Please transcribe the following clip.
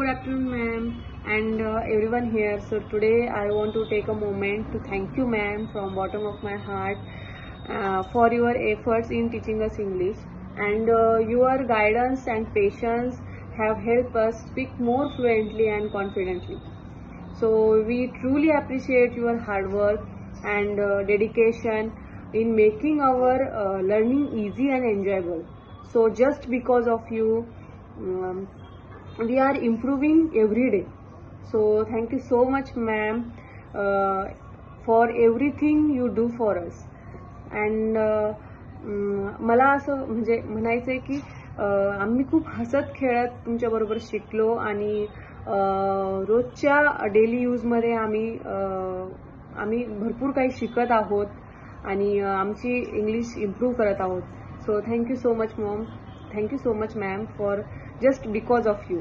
good afternoon, ma'am, and everyone here. So today I want to take a moment to thank you, ma'am, from bottom of my heart for your efforts in teaching us English, and your guidance and patience have helped us speak more fluently and confidently. So we truly appreciate your hard work and dedication in making our learning easy and enjoyable. So just because of you, um, we are improving every day. So thank you so much, ma'am, uh, for everything you do for us. And मला असं म्हणजे म्हणायचं आहे की आम्ही खूप हसत खेळत तुमच्याबरोबर शिकलो आणि रोजच्या डेली यूजमध्ये आम्ही भरपूर काही शिकत आहोत आणि आमची इंग्लिश इम्प्रूव्ह करत आहोत. So thank you so much mom, thank you so much ma'am for just because of you.